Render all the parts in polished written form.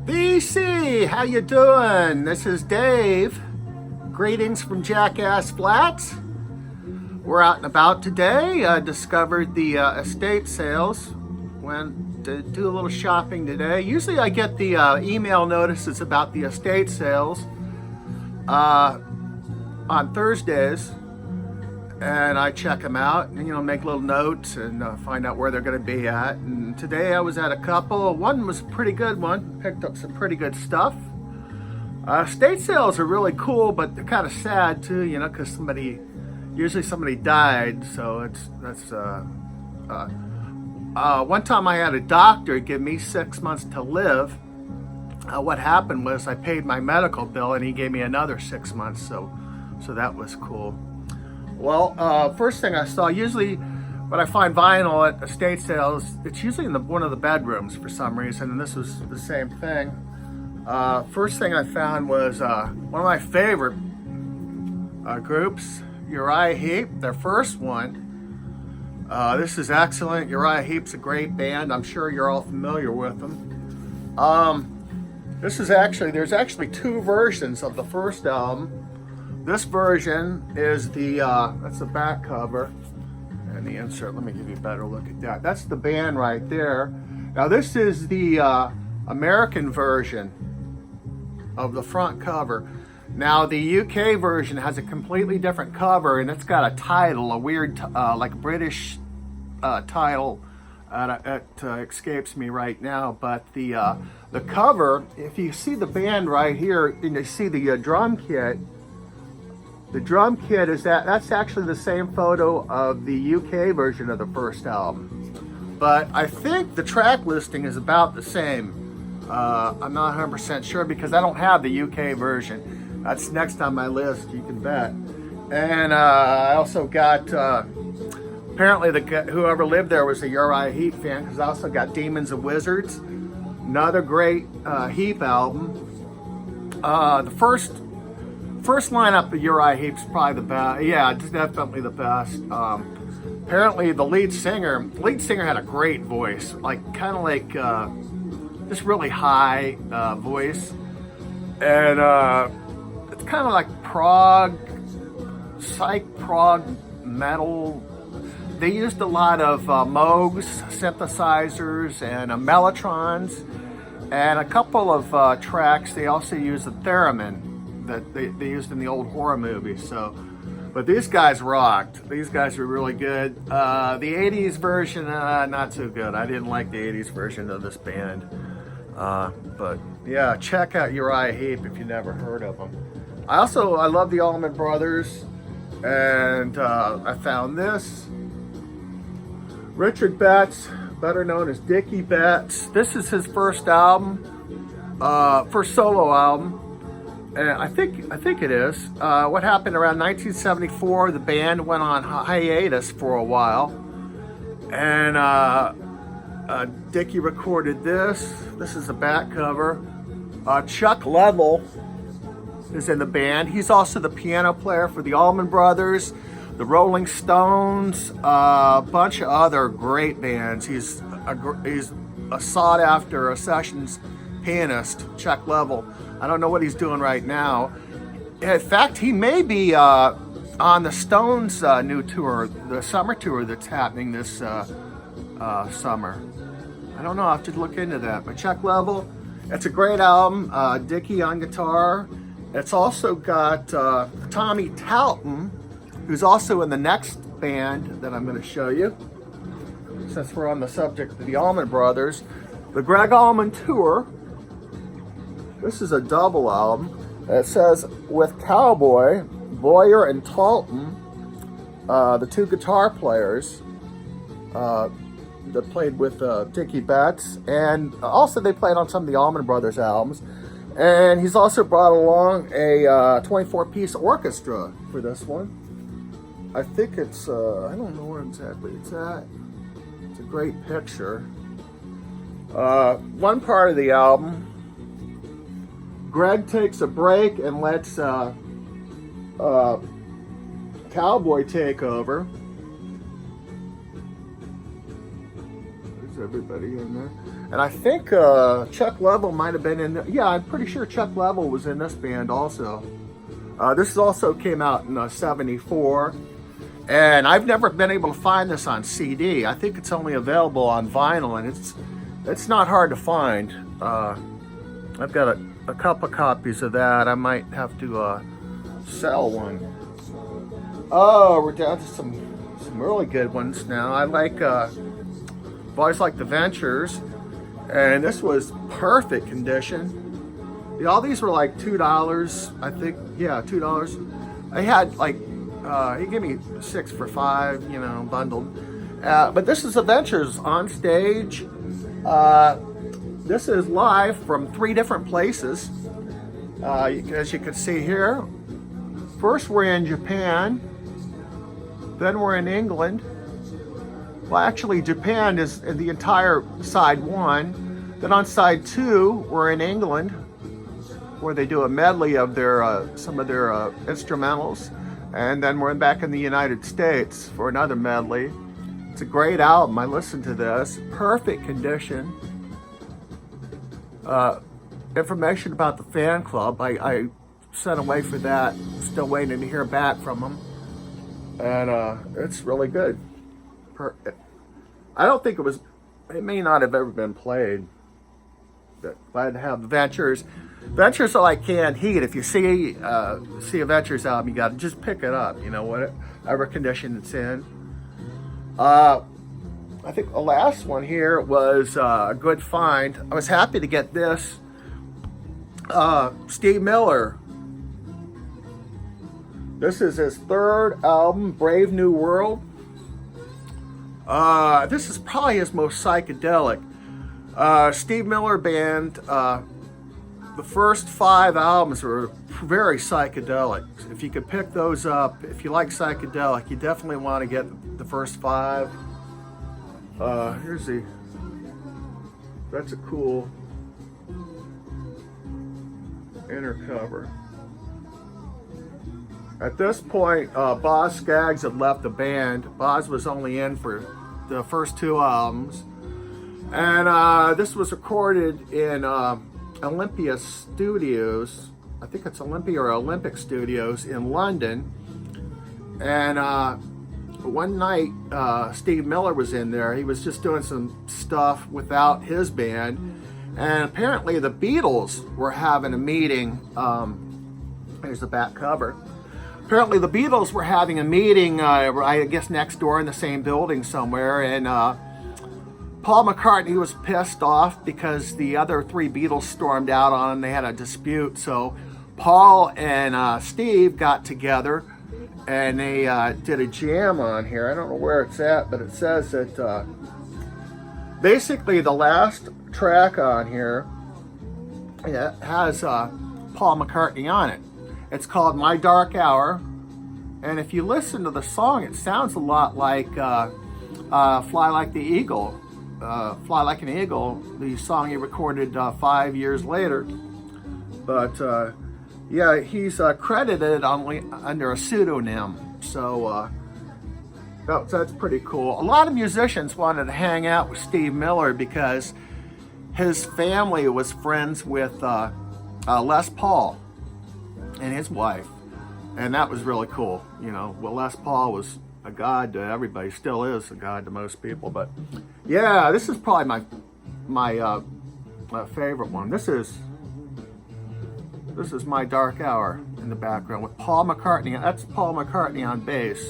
BC, how you doing? This is Dave. Greetings from Jackass Flats. We're out and about today. I discovered the estate sales. Went to do a little shopping today. Usually I get the email notices about the estate sales on Thursdays, and I check them out and make little notes and find out where they're going to be at. And today I was at a couple. One was a pretty good one. Picked up some pretty good stuff. Estate sales are really cool, but they're kind of sad too, because usually somebody died. So one time I had a doctor give me 6 months to live. What happened was I paid my medical bill and he gave me another 6 months. So that was cool. Well, first thing I saw, usually when I find vinyl at estate sales, it's usually in one of the bedrooms for some reason, and this was the same thing. First thing I found was one of my favorite groups, Uriah Heep, their first one. This is excellent. Uriah Heep's a great band. I'm sure you're all familiar with them. There's actually two versions of the first album. This version is that's the back cover and the insert. Let me give you a better look at that. That's the band right there. Now this is the American version of the front cover. Now the UK version has a completely different cover, and it's got a title, a weird like British title. It escapes me right now, but the cover, if you see the band right here and you see the drum kit, the drum kit that's actually the same photo of the UK version of the first album. But I think the track listing is about the same. I'm not 100% sure because I don't have the UK version. That's next on my list, you can bet. And I also got, apparently whoever lived there was a Uriah Heep fan, because I also got Demons and Wizards, another great Heep album. The first lineup of Uriah Heep's probably the best. Yeah, it's definitely the best. Apparently the lead singer had a great voice, kind of this really high voice, and it's kind of like psych prog metal. They used a lot of Moogs synthesizers and Mellotrons, and a couple of tracks they also used the theremin that they used in the old horror movies. But these guys rocked. These guys were really good. The 80s version, not so good. I didn't like the 80s version of this band. But yeah, check out Uriah Heep if you never heard of them. I love the Allman Brothers, and I found this. Richard Betts, better known as Dickey Betts. This is his first album, first solo album. And I think it is. What happened around 1974, the band went on hiatus for a while. And Dickey recorded this. This is the back cover. Chuck Leavell is in the band. He's also the piano player for the Allman Brothers, the Rolling Stones, a bunch of other great bands. He's a sought-after sessions pianist, Chuck Leavell. I don't know what he's doing right now. In fact, he may be on the Stones' new tour, the summer tour that's happening this summer. I don't know, I have to look into that. But Chuck Leavell, it's a great album. Dickey on guitar. It's also got Tommy Talton, who's also in the next band that I'm going to show you, since we're on the subject of the Allman Brothers. The Greg Allman Tour. This is a double album. It says, with Cowboy, Boyer, and Talton, the two guitar players that played with Dickey Betts, and also they played on some of the Allman Brothers albums. And he's also brought along a 24-piece orchestra for this one. I think it's, I don't know where exactly it's at. It's a great picture. One part of the album, Greg takes a break and lets Cowboy take over. There's everybody in there. And I think Chuck Level might have been in, yeah, I'm pretty sure Chuck Level was in this band also. This also came out in '74. And I've never been able to find this on CD. I think it's only available on vinyl, and it's not hard to find. I've got a couple copies of that. I might have to sell one. Oh, we're down to some really good ones now. I've always liked the Ventures, and this was perfect condition. All these were like $2, I think. Yeah, $2. I had like he gave me 6 for $5, you know, bundled. But this is the Ventures on stage. This is live from 3 different places. As you can see here, first we're in Japan, then we're in England. Well, actually, Japan is the entire side 1. Then on side 2, we're in England, where they do a medley of some of their instrumentals. And then we're back in the United States for another medley. It's a great album. I listened to this. Perfect condition. Information about the fan club. I sent away for that. Still waiting to hear back from them. And it's really good. I don't think it may not have ever been played. But glad to have the Ventures. Ventures are like canned heat. If you see a Ventures album, you got to just pick it up, you know, whatever condition it's in. I think the last one here was a good find. I was happy to get this. Steve Miller. This is his 3rd album, Brave New World. This is probably his most psychedelic. Steve Miller Band, the first 5 albums were very psychedelic. If you could pick those up, if you like psychedelic, you definitely want to get the first 5. That's a cool inner cover. At this point, Boz Scaggs had left the band. Boz was only in for the first 2 albums. And this was recorded in Olympia Studios. I think it's Olympia or Olympic Studios in London. And one night, Steve Miller was in there. He was just doing some stuff without his band. And apparently the Beatles were having a meeting. Here's the back cover. Apparently the Beatles were having a meeting, I guess next door in the same building somewhere. And Paul McCartney was pissed off because the other 3 Beatles stormed out on him. They had a dispute. So Paul and Steve got together and they did a jam on here. I don't know where it's at, but it says that basically the last track on here has Paul McCartney on it. It's called My Dark Hour. And if you listen to the song, it sounds a lot like Fly Like the Eagle. Fly Like an Eagle, the song he recorded 5 years later. But yeah, he's credited only under a pseudonym. So that's pretty cool. A lot of musicians wanted to hang out with Steve Miller because his family was friends with Les Paul and his wife. And that was really cool. You know, well, Les Paul was a god to everybody, still is a god to most people. But yeah, this is probably my favorite one. This is My Dark Hour in the background with Paul McCartney. That's Paul McCartney on bass.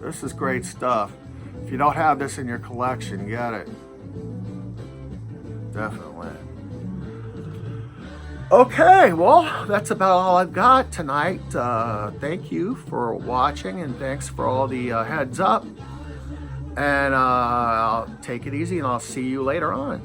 This is great stuff. If you don't have this in your collection, get it. Definitely. Okay, well, that's about all I've got tonight. Thank you for watching, and thanks for all the heads up. And I'll take it easy, and I'll see you later on.